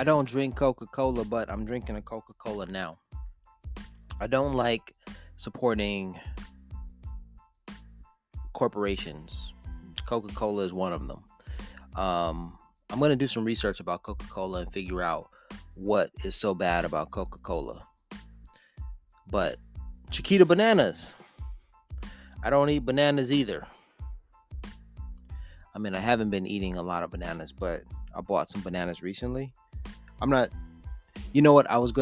I don't drink Coca-Cola, but I'm drinking a Coca-Cola now. I don't like supporting corporations. Coca-Cola is one of them. I'm going to do some research about Coca-Cola and figure out what is so bad about Coca-Cola. But Chiquita bananas. I don't eat bananas either. I mean, I haven't been eating a lot of bananas, but I bought some bananas recently. I'm not, you know what? I was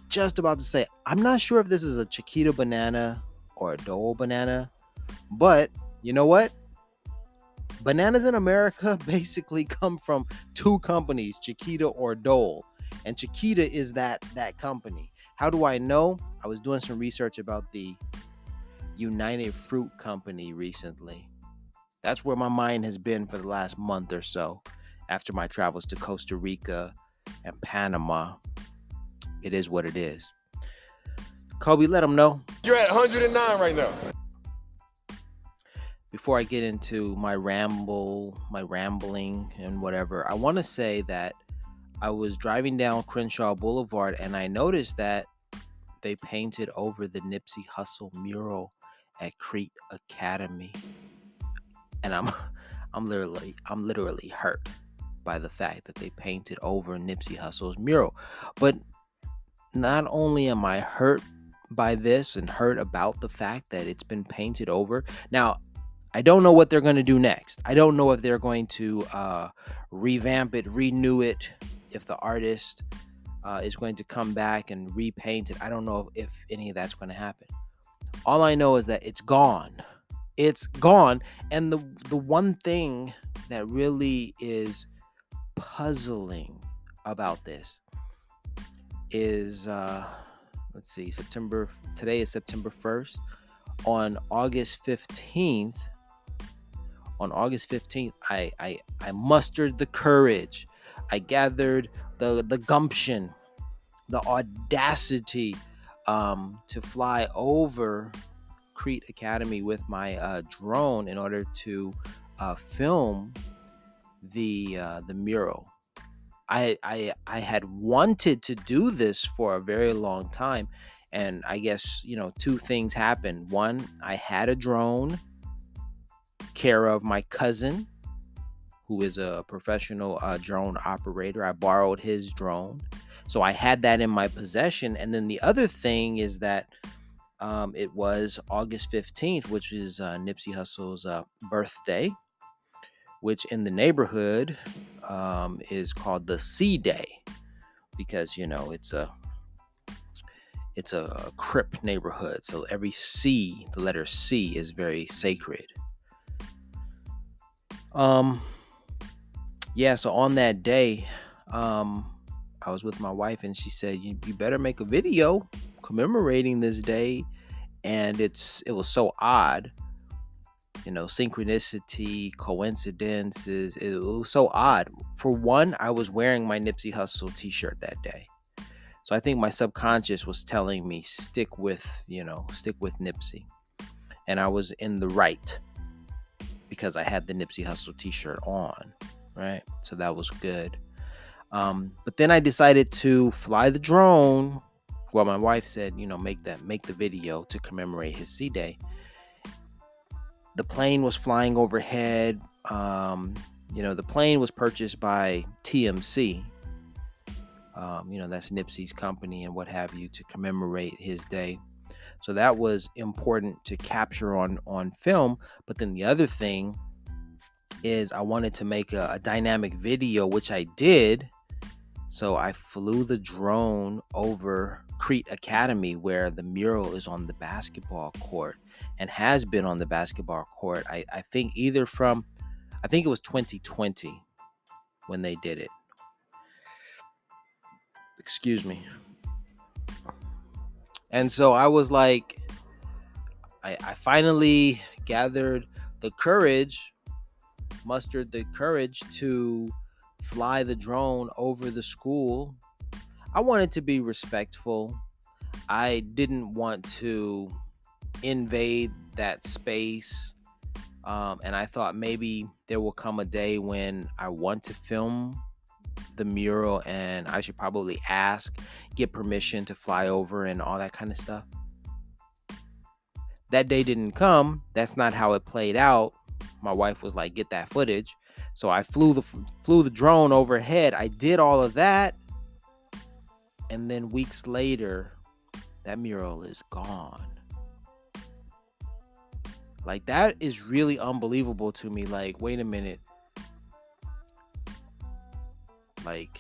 just about to say, I'm not sure if this is a Chiquita banana or a Dole banana, but you know what? Bananas in America basically come from two companies, Chiquita or Dole. And Chiquita is that company. How do I know? I was doing some research about the United Fruit Company recently. That's where my mind has been for the last month or so after my travels to Costa Rica and Panama. It is what it is. Kobe, let them know. You're at 109 right now. Before I get into my rambling and whatever, I want to say that I was driving down Crenshaw Boulevard and I noticed that they painted over the Nipsey Hussle mural at Crete Academy. And I'm literally hurt by the fact that they painted over Nipsey Hussle's mural. But not only am I hurt by this and hurt about the fact that it's been painted over. Now, I don't know what they're going to do next. I don't know if they're going to revamp it, renew it, if the artist is going to come back and repaint it. I don't know if any of that's going to happen. All I know is that it's gone. It's gone. And the one thing that really is puzzling about this is, let's see, today is September 1st. On August 15th, I mustered the courage. I gathered the gumption, the audacity to fly over Crete Academy with my drone in order to film the mural. I had wanted to do this for a very long time, and I guess two things happened. One, I had a drone, care of my cousin, who is a professional drone operator. I borrowed his drone, so I had that in my possession. And then the other thing is that it was August 15th, which is Nipsey Hussle's birthday, which in the neighborhood is called the C Day, because it's a Crip neighborhood, so every C, the letter C, is very sacred. So on that day, I was with my wife and she said, you better make a video commemorating this day. And it was so odd, synchronicity, coincidences. It was so odd. For one, I was wearing my Nipsey Hussle t-shirt that day. So I think my subconscious was telling me, stick with Nipsey. And I was in the right because I had the Nipsey Hussle t-shirt on, right? So that was good. But then I decided to fly the drone. Well, my wife said, make the video to commemorate his C-Day. The plane was flying overhead. The plane was purchased by TMC. That's Nipsey's company and what have you, to commemorate his day. So that was important to capture on film. But then the other thing is I wanted to make a dynamic video, which I did. So I flew the drone over Crete Academy, where the mural is on the basketball court and has been on the basketball court. I think it was 2020 when they did it. Excuse me. And so I was like, I finally mustered the courage to fly the drone over the school. I wanted to be respectful. I didn't want to invade that space. And I thought maybe there will come a day when I want to film the mural, and I should probably get permission to fly over and all that kind of stuff. That day didn't come. That's not how it played out. My wife was like, get that footage. So I flew the drone overhead. I did all of that. And then weeks later, that mural is gone. Like, that is really unbelievable to me. Like, wait a minute. Like,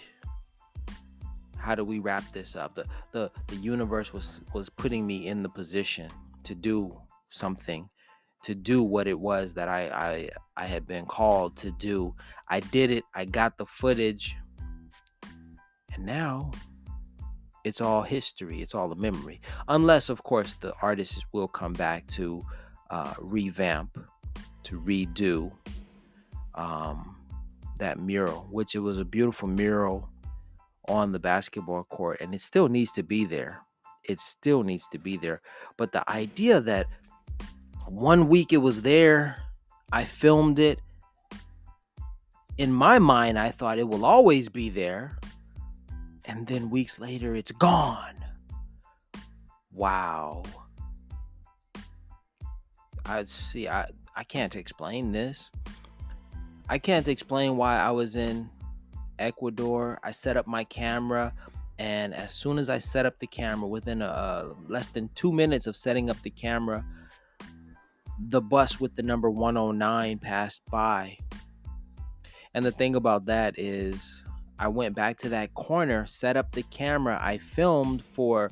how do we wrap this up? The universe was putting me in the position to do something, to do what it was that I had been called to do. I did it. I got the footage. And now it's all history. It's all a memory. Unless, of course, the artists will come back to revamp, to redo that mural, which it was a beautiful mural on the basketball court, and it still needs to be there. It still needs to be there. But the idea that 1 week it was there, I filmed it. In my mind, I thought it will always be there. And then weeks later, it's gone. Wow. I can't explain this. I can't explain why I was in Ecuador. I set up my camera, and as soon as I set up the camera, within less than 2 minutes of setting up the camera, the bus with the number 109 passed by. And the thing about that is, I went back to that corner, set up the camera. I filmed for,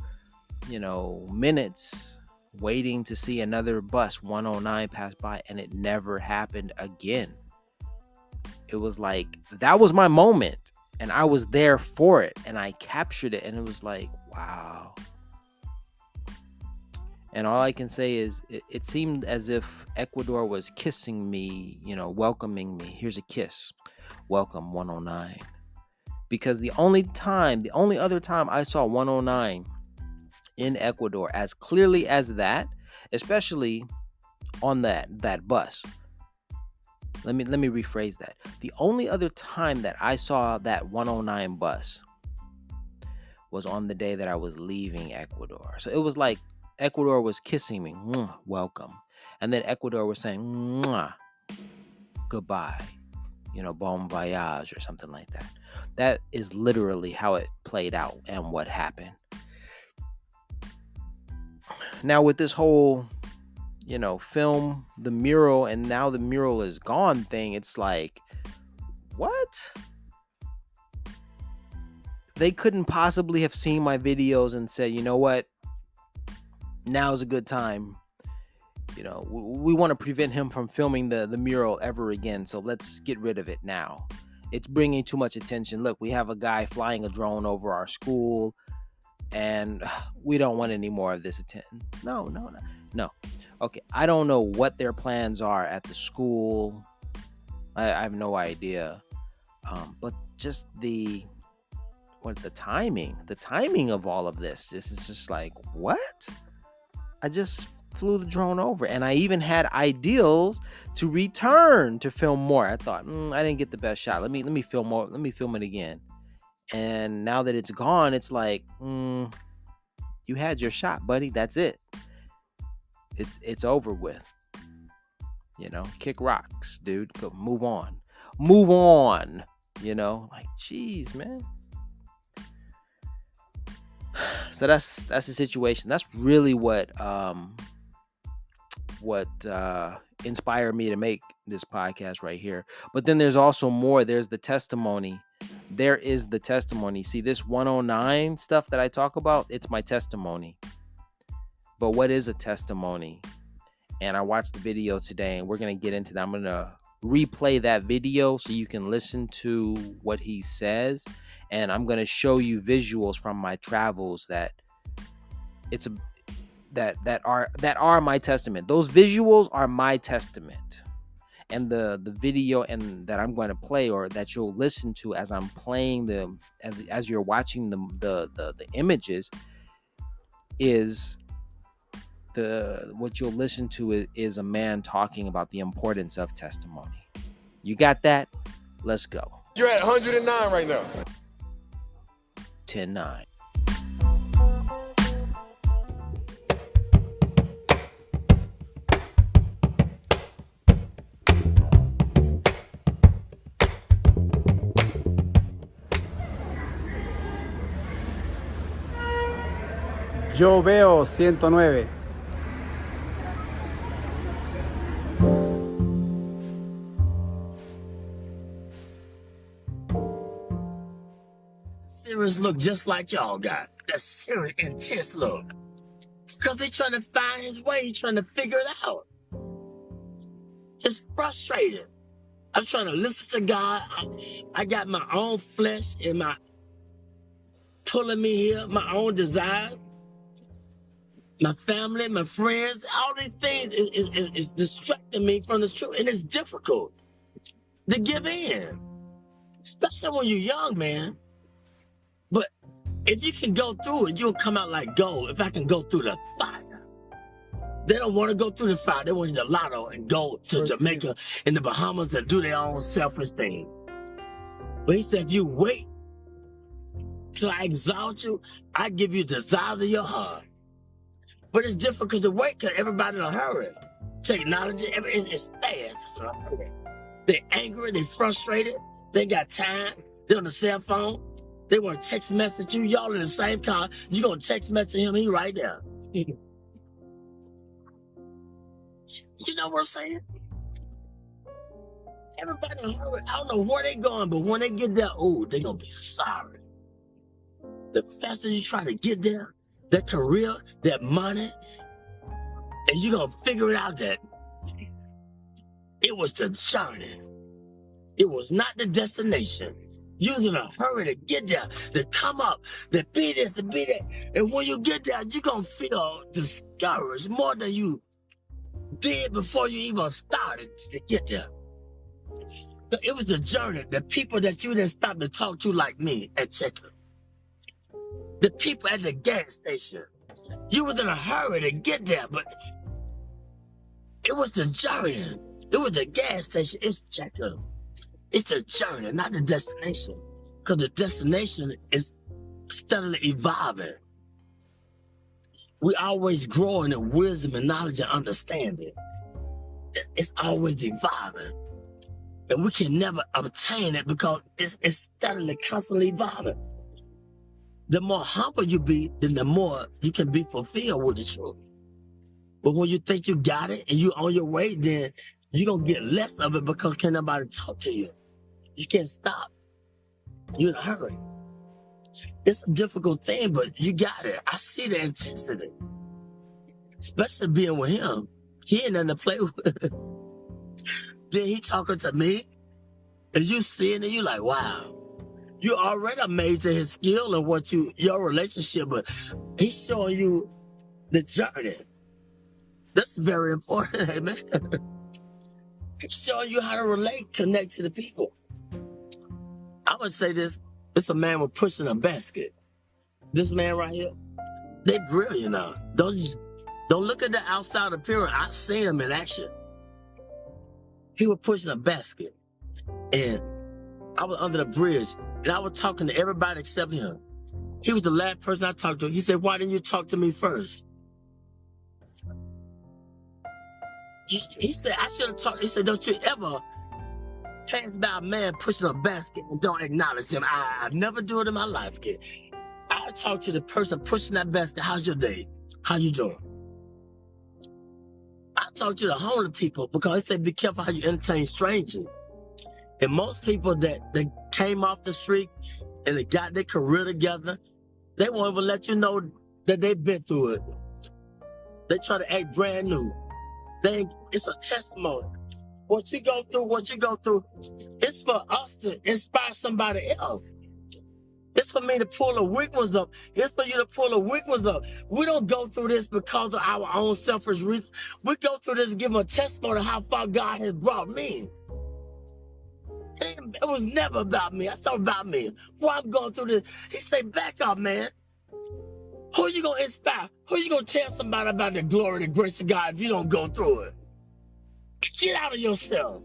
minutes, waiting to see another bus 109 pass by, and it never happened again. It was like, that was my moment, and I was there for it, and I captured it, and it was like, wow. And all I can say is, it seemed as if Ecuador was kissing me, welcoming me. Here's a kiss. Welcome, 109. Because the only other time I saw 109 in Ecuador as clearly as that, especially on that bus. Let me rephrase that. The only other time that I saw that 109 bus was on the day that I was leaving Ecuador. So it was like Ecuador was kissing me, welcome. And then Ecuador was saying, mwah, goodbye, bon voyage or something like that. That is literally how it played out and what happened. Now with this whole, film the mural and now the mural is gone thing, it's like, what? They couldn't possibly have seen my videos and said, you know what? Now's a good time. We want to prevent him from filming the mural ever again, so let's get rid of it now. It's bringing too much attention. Look, we have a guy flying a drone over our school, and we don't want any more of this attention. No. Okay, I don't know what their plans are at the school. I have no idea. But just the timing of all of this. This is just like, what? I just flew the drone over, and I even had ideals to return to film more. I thought, I didn't get the best shot. Let me film more. Let me film it again. And now that it's gone, it's like, you had your shot, buddy. That's it. It's over with. Kick rocks, dude. Move on. Like, geez, man. So that's the situation. That's really what inspired me to make this podcast right here. But then there's also more. There's the testimony. There is the testimony. See, this 109 stuff that I talk about, it's my testimony. But what is a testimony? And I watched the video today, and we're going to get into that. I'm going to replay that video so you can listen to what he says. And I'm going to show you visuals from my travels that are my testament. Those visuals are my testament. And the video and that I'm going to play, or that you'll listen to as I'm playing them, as you're watching the images, is what you'll listen to is a man talking about the importance of testimony. You got that? Let's go. You're at 109 right now. 10-9. Yo veo 109. Serious look just like y'all got. That serious, intense look. Because he's trying to find his way. He's trying to figure it out. It's frustrating. I'm trying to listen to God. I got my own flesh and my pulling me here, my own desires, my family, my friends, all these things is distracting me from the truth. And it's difficult to give in, especially when you're young, man. But if you can go through it, you'll come out like gold. If I can go through the fire. They don't want to go through the fire. They want to get the lotto and go to Jamaica and the Bahamas and do their own selfish thing. But he said, if you wait till I exalt you, I give you the desire of your heart. But it's difficult to wait because everybody in a hurry. Technology, it's fast. They're angry, they're frustrated, they got time, they're on the cell phone, they want to text message you, y'all in the same car, you gonna text message him, he right there. You know what I'm saying? Everybody in a hurry, I don't know where they going, but when they get there, oh, they gonna be sorry. The faster you try to get there, that career, that money, and you gonna figure it out that it was the journey. It was not the destination. You're in a hurry to get there, to come up, to be this, to be that. And when you get there, you're gonna feel discouraged more than you did before you even started to get there. It was the journey, the people that you didn't stop to talk to like me at checkout. The people at the gas station. You was in a hurry to get there, but it was the journey. It was the gas station. It's checkers. It's the journey, not the destination. Because the destination is steadily evolving. We always growing in wisdom and knowledge and understanding. It's always evolving. And we can never obtain it because it's steadily, constantly evolving. The more humble you be, then the more you can be fulfilled with the truth. But when you think you got it and you're on your way, then you're going to get less of it because can't nobody talk to you. You can't stop. You're in a hurry. It's a difficult thing, but you got it. I see the intensity. Especially being with him. He ain't nothing to play with. Then he talking to me, and you seeing it, you like, wow. You already amazed at his skill and your relationship, but he's showing you the journey. That's very important, amen. He's showing you how to relate, connect to the people. I would say this, it's a man with pushing a basket. This man right here, they brilliant now. Don't look at the outside appearance. I've seen him in action. He was pushing a basket, and I was under the bridge, and I was talking to everybody except him. He was the last person I talked to. He said, why didn't you talk to me first? He said, I should have talked. He said, don't you ever pass by a man pushing a basket and don't acknowledge him. I never do it in my life, kid. I talk to the person pushing that basket. How's your day? How you doing? I talk to the homeless people because they say be careful how you entertain strangers. And most people that came off the street and they got their career together, they won't even let you know that they've been through it. They try to act brand new. It's a testimony. What you go through, it's for us to inspire somebody else. It's for me to pull the weak ones up. It's for you to pull the weak ones up. We don't go through this because of our own selfish reasons. We go through this to give them a testimony of how far God has brought me. It was never about me. I thought about me. Why I'm going through this. He said, back up, man. Who you going to inspire? Who you going to tell somebody about the glory and the grace of God if you don't go through it? Get out of yourself.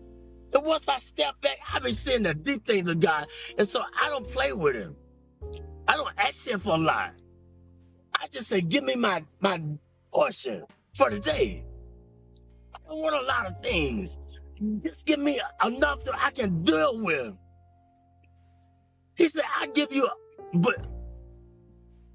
And once I step back, I be seeing the deep things of God. And so I don't play with him. I don't ask him for a lot. I just say, give me my portion for the day. I don't want a lot of things. Just give me enough that I can deal with. He said, I give you, but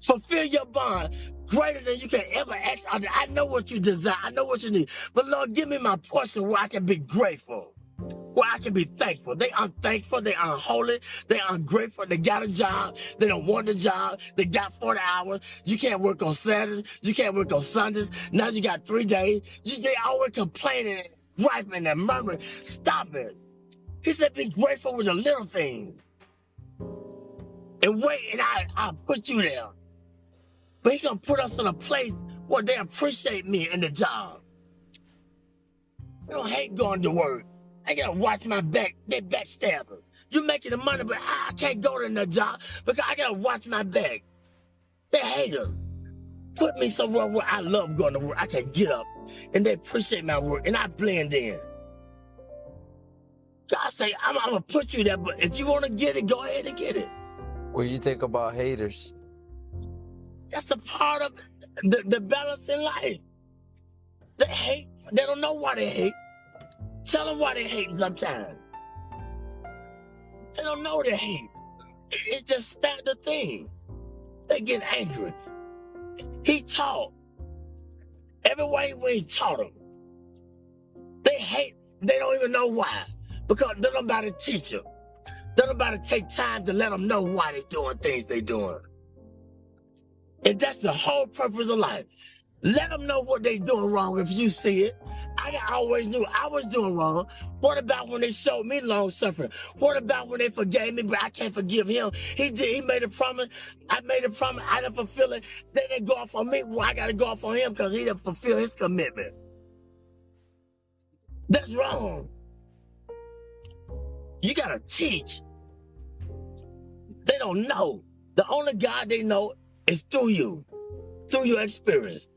fulfill your bond greater than you can ever ask. I know what you desire. I know what you need. But Lord, give me my portion where I can be grateful, where I can be thankful. They unthankful. They unholy. They ungrateful. They got a job. They don't want the job. They got 40 hours. You can't work on Saturdays. You can't work on Sundays. Now you got 3 days. They always complaining and griping and murmuring. Stop it. He said, be grateful with the little things. And wait, and I'll put you there. But he gonna put us in a place where they appreciate me in the job. I don't hate going to work. I gotta watch my back. They backstabbers. You making the money, but I can't go to the job because I gotta watch my back. They haters. Put me somewhere where I love going to work. I can get up and they appreciate my work and I blend in. God say, I'm gonna put you there, but if you wanna get it, go ahead and get it. What do you think about haters? That's a part of the balance in life. They hate. They don't know why they hate. Tell them why they hate sometimes. They don't know they hate. It's just standard thing. They get angry. He taught. Every way when he taught them. They hate. They don't even know why. Because they don't nobody teach them. They don't nobody take time to let them know why they're doing things they're doing. And that's the whole purpose of life. Let them know what they're doing wrong if you see it. I always knew I was doing wrong. What about when they showed me long suffering? What about when they forgave me, but I can't forgive him? He made a promise. I made a promise. I didn't fulfill it. They didn't go off on me. Well, I got to go off on him because he didn't fulfill his commitment. That's wrong. You got to teach. They don't know. The only God they know is through you, through your experience.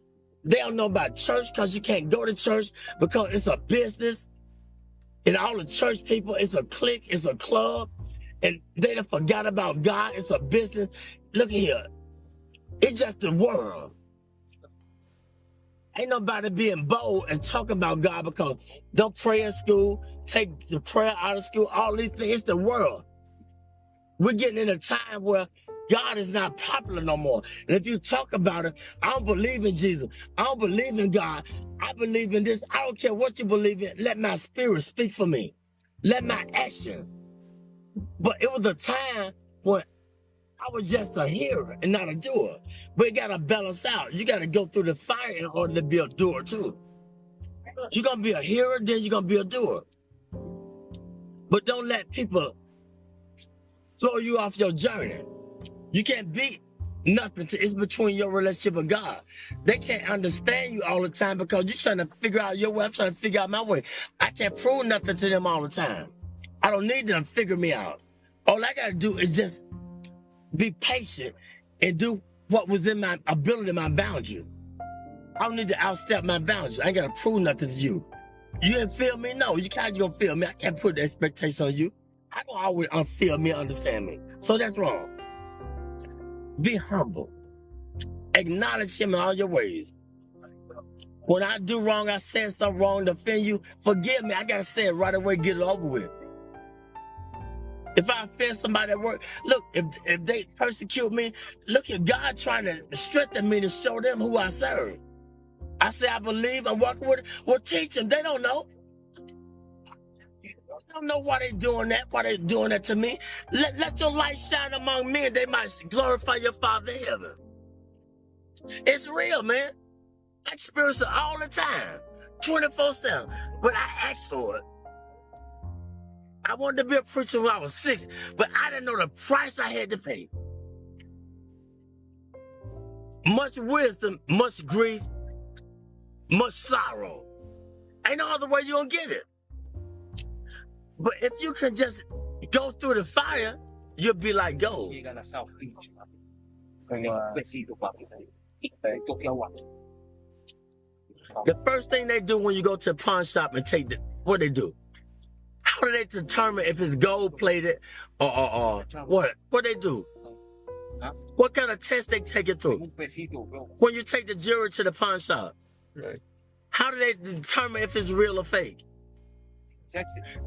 They don't know about church because you can't go to church because it's a business. And all the church people, it's a clique, it's a club. And they done forgot about God, it's a business. Look here, it's just the world. Ain't nobody being bold and talking about God because don't pray in school, take the prayer out of school, all these things, it's the world. We're getting in a time where God is not popular no more. And if you talk about it, I don't believe in Jesus. I don't believe in God. I believe in this. I don't care what you believe in. Let my spirit speak for me. Let my action. But it was a time when I was just a hearer and not a doer. But it got to balance out. You got to go through the fire in order to be a doer too. You're going to be a hearer, then you're going to be a doer. But don't let people throw you off your journey. You can't beat nothing. It's between your relationship with God. They can't understand you all the time because you're trying to figure out your way. I'm trying to figure out my way. I can't prove nothing to them all the time. I don't need them to figure me out. All I got to do is just be patient and do what was in my ability, my boundaries. I don't need to outstep my boundaries. I ain't got to prove nothing to you. You didn't feel me? No, you can't gonna feel me. I can't put the expectation on you. I don't always feel me, understand me. So that's wrong. Be humble. Acknowledge him in all your ways. When I do wrong, I said something wrong to offend you, forgive me. I got to say it right away, get it over with. If I offend somebody at work, look, if they persecute me, look at God trying to strengthen me to show them who I serve. I say I believe, I'm walking with it. Well, teach them. They don't know. They don't know why they're doing that to me. Let your light shine among men. They might glorify your Father in heaven. It's real, man. I experience it all the time, 24/7. But I asked for it. I wanted to be a preacher when I was 6, but I didn't know the price I had to pay. Much wisdom, much grief, much sorrow. Ain't no other way you're gonna get it. But if you can just go through the fire, you'll be like gold. The first thing they do when you go to a pawn shop and what they do? How do they determine if it's gold plated or what? What they do? What kind of test they take it through? When you take the jewelry to the pawn shop, Right. how do they determine if it's real or fake?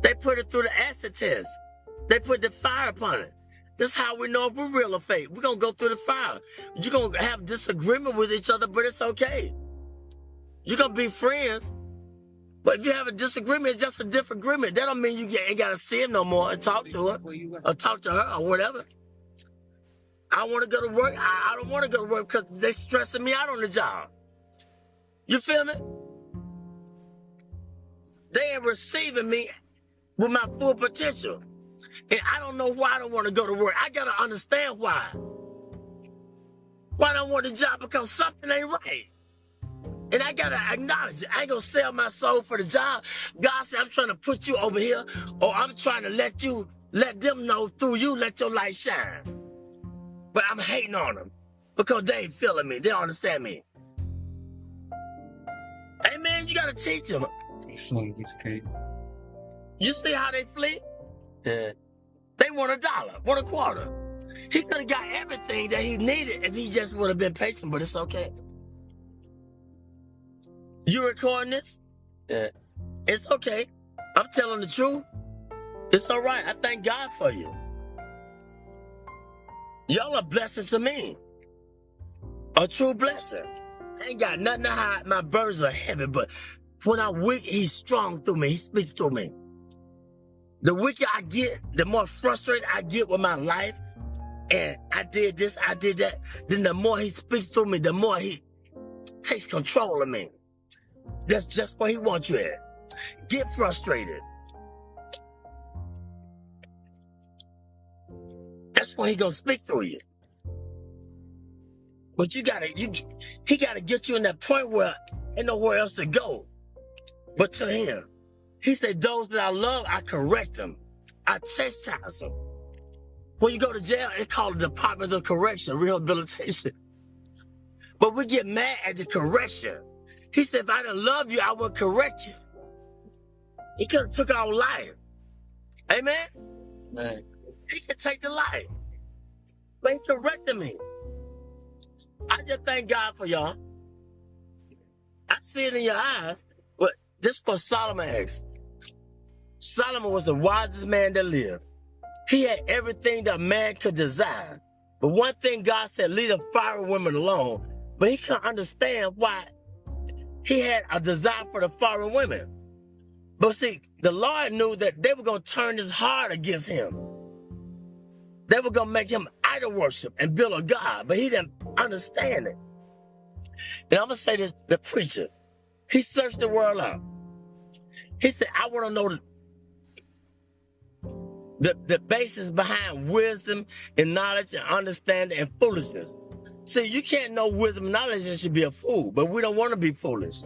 They put it through the acid test. They put the fire upon it. That's how we know if we're real or fake. We're going to go through the fire. You're going to have disagreement with each other, but it's okay. You're going to be friends. But if you have a disagreement, it's just a different agreement. That don't mean you ain't got to see him no more and talk to her or talk to her or whatever. I want to go to work. I don't want to go to work because they stressing me out on the job. You feel me? They ain't receiving me with my full potential. And I don't know why I don't want to go to work. I got to understand why. Why I don't want the job? Because something ain't right. And I got to acknowledge it. I ain't going to sell my soul for the job. God said, I'm trying to put you over here, or I'm trying to let them know through you, let your light shine. But I'm hating on them because they ain't feeling me. They don't understand me. Hey, man, you got to teach them. You see how they flee? Yeah. They want $1, want a quarter. He could have got everything that he needed if he just would have been patient, but it's okay. You recording this? Yeah. It's okay. I'm telling the truth. It's all right. I thank God for you. Y'all are blessings to me. A true blessing. I ain't got nothing to hide. My burdens are heavy, but when I'm weak, he's strong through me. He speaks through me. The weaker I get, the more frustrated I get with my life. And I did this, I did that. Then the more he speaks through me, the more he takes control of me. That's just where he wants you at. Get frustrated. That's when he gonna speak through you. But he gotta get you in that point where ain't nowhere else to go but to him. He said, those that I love, I correct them. I chastise them. When you go to jail, it's called the Department of Correction, Rehabilitation. But we get mad at the correction. He said, if I didn't love you, I would correct you. He could have took our life. Amen? Man. He could take the life. But he corrected me. I just thank God for y'all. I see it in your eyes. But this is what Solomon asked. Solomon was the wisest man that lived. He had everything that man could desire. But one thing God said, leave the foreign women alone. But he couldn't understand why he had a desire for the foreign women. But see, the Lord knew that they were going to turn his heart against him. They were going to make him idol worship and build a God. But he didn't understand it. And I'm going to say this, the preacher, he searched the world out. He said, I want to know the basis behind wisdom and knowledge and understanding and foolishness. See, you can't know wisdom and knowledge and should be a fool, but we don't want to be foolish.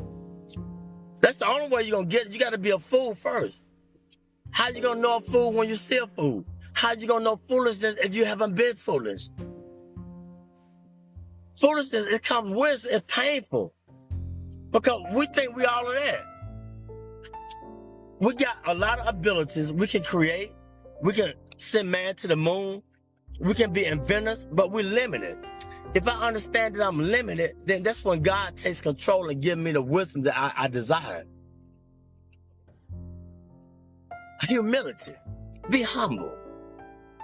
That's the only way you're going to get it. You got to be a fool first. How you going to know a fool when you see a fool? How you going to know foolishness if you haven't been foolish? Foolishness, it comes with, it's painful. Because we think we all of that. We got a lot of abilities. We can create. We can send man to the moon. We can be inventors, but we're limited. If I understand that I'm limited, then that's when God takes control and gives me the wisdom that I desire. Humility. Be humble.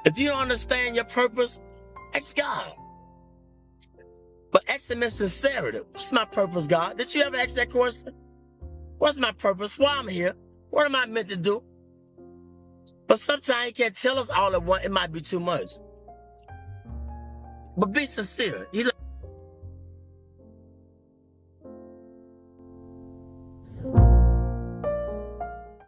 If you don't understand your purpose, ask God. But ask him in sincerity. What's my purpose, God? Did you ever ask that question? What's my purpose? Why I'm here? What am I meant to do? But sometimes he can't tell us all at once. It might be too much. But be sincere.